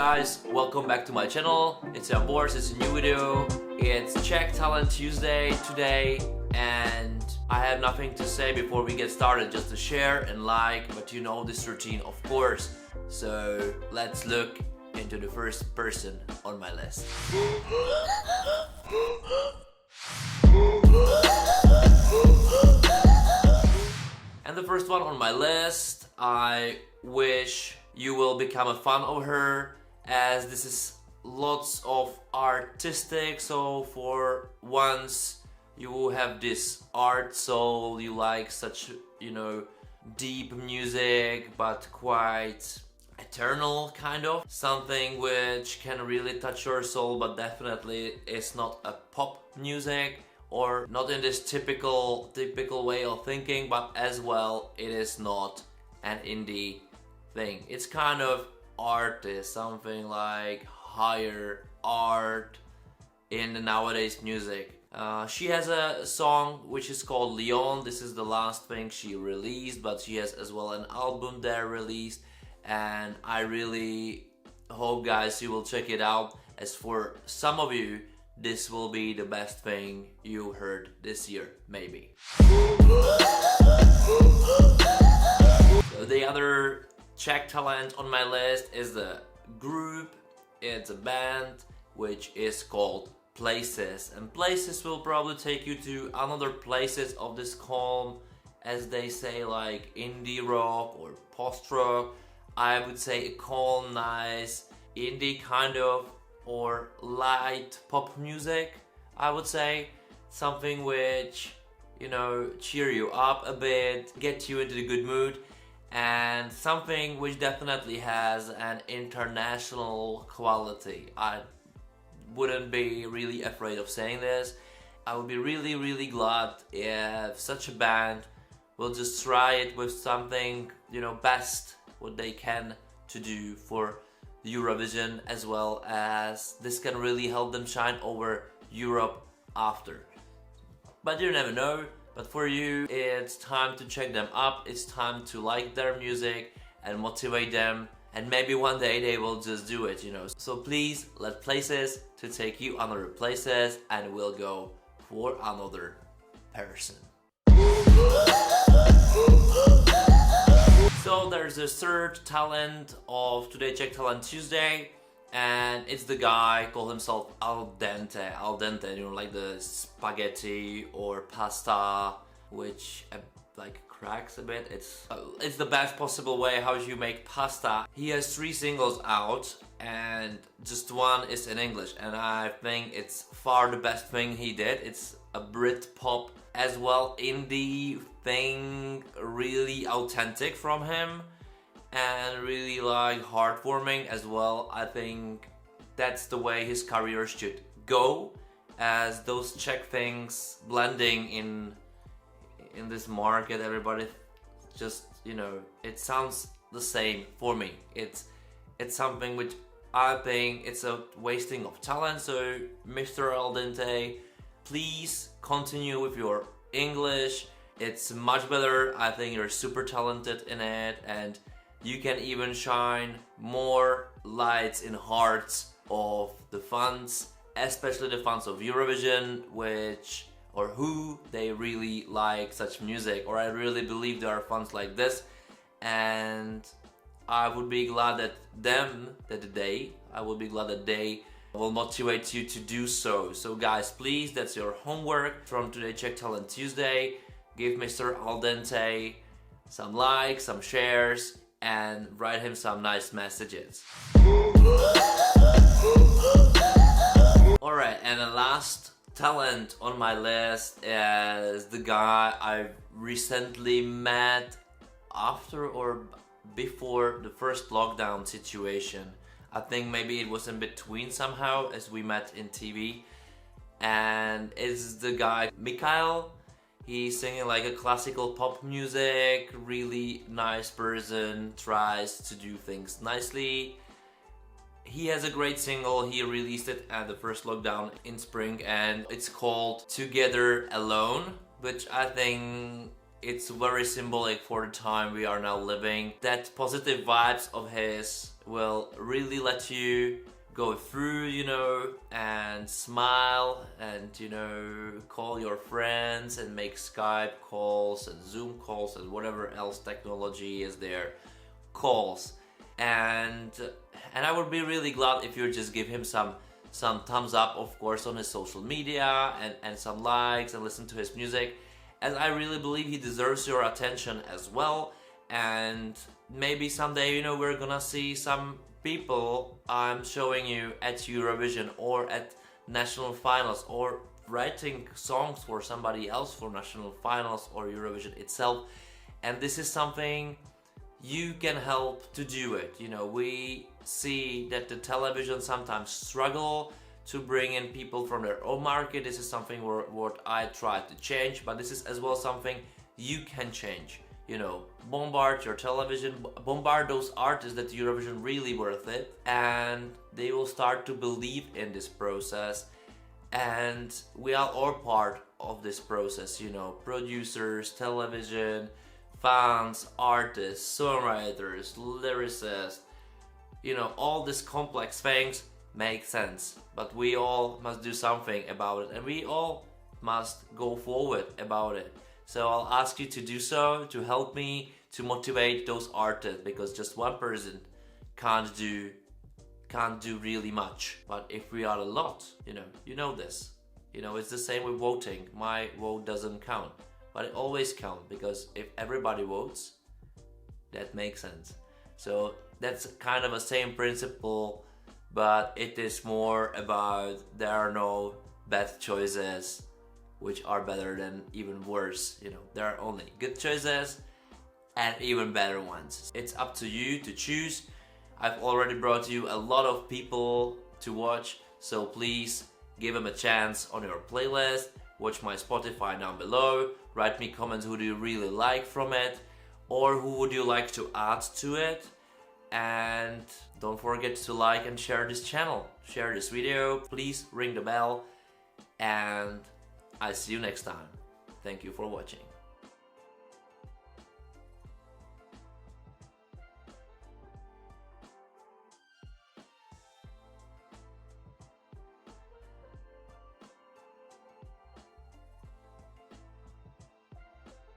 guys, welcome back to my channel. It's Jan Boris, it's a new video. It's Czech Talent Tuesday today and I have nothing to say before we get started, just to share and like, but you know this routine of course. So let's look into the first person on my list. And the first one on my list, I wish you will become a fan of her, as this is lots of artistic, so for once you will have this art soul, you like such, you know, deep music but quite eternal kind of, something which can really touch your soul but definitely is not a pop music or not in this typical way of thinking, but as well it is not an indie thing. It's kind of artist, something like higher art in the nowadays music. She has a song which is called Leon. This is the last thing she released, but she has as well an album there released, and I really hope guys you will check it out, as for some of you this will be the best thing you heard this year, maybe. So the other Czech talent on my list is a group, it's a band which is called Places, and Places will probably take you to another places of this calm, as they say, like indie rock or post-rock. I would say a calm, nice indie kind of, or light pop music, I would say. Something which, you know, cheer you up a bit, get you into the good mood, and something which definitely has an international quality. I wouldn't be really afraid of saying this. I would be really glad if such a band will just try it with something, you know, best what they can to do for Eurovision, as well as this can really help them shine over Europe after. But you never know. But for you, it's time to check them up, it's time to like their music and motivate them, and maybe one day they will just do it, you know. So please let Places to take you another places, and we'll go for another person. So there's a third talent of today Czech Talent Tuesday, and it's the guy called himself Aldente. Aldente, you know, like the spaghetti or pasta, which like cracks a bit. It's the best possible way how you make pasta. He has 3 singles out, and just one is in English, and I think it's far the best thing he did. It's a Brit pop as well, indie thing, really authentic from him, and really like heartwarming as well. I think that's the way his career should go, as those Czech things blending in this market. Everybody just, you know, it sounds the same for me. It's something which I think it's a wasting of talent. So Mr. Aldente, please continue with your English. It's much better. I think you're super talented in it, and you can even shine more lights in hearts of the fans, especially the fans of Eurovision, which or who they really like such music, or I really believe there are fans like this, and I would be glad that they will motivate you to do so. So guys, please, that's your homework from today Czech Talent Tuesday. Give Mr. Aldente some likes, some shares, and write him some nice messages. Alright, and the last talent on my list is the guy I recently met after or before the first lockdown situation. I think maybe it was in between somehow, as we met in TV, and it's the guy MiKAel. He's singing like a classical pop music, really nice person, tries to do things nicely. He has a great single, he released it at the first lockdown in spring, and it's called Together Alone, which I think it's very symbolic for the time we are now living. That positive vibes of his will really let you go through, you know, and smile and, you know, call your friends and make Skype calls and Zoom calls and whatever else technology is there, calls. And I would be really glad if you just give him some thumbs up, of course, on his social media and some likes and listen to his music, as I really believe he deserves your attention as well. And maybe someday, you know, we're gonna see some people I'm showing you at Eurovision or at national finals, or writing songs for somebody else for national finals or Eurovision itself. And this is something you can help to do it. You know, we see that the television sometimes struggle to bring in people from their own market. This is something what I try to change, but this is as well something you can change. You know, bombard your television, bombard those artists that Eurovision really worth it, and they will start to believe in this process. And we are all part of this process, you know, producers, television, fans, artists, songwriters, lyricists, you know, all these complex things make sense, but we all must do something about it, and we all must go forward about it. So I'll ask you to do so, to help me to motivate those artists, because just one person can't do really much. But if we are a lot, you know this. You know, it's the same with voting. My vote doesn't count, but it always counts, because if everybody votes, that makes sense. So that's kind of the same principle, but it is more about there are no bad choices which are better than even worse. You know, there are only good choices and even better ones. It's up to you to choose. I've already brought you a lot of people to watch, so please give them a chance on your playlist. Watch my Spotify down below. Write me comments who do you really like from it, or who would you like to add to it. And don't forget to like and share this channel. Share this video. Please ring the bell, and I'll see you next time. Thank you for watching.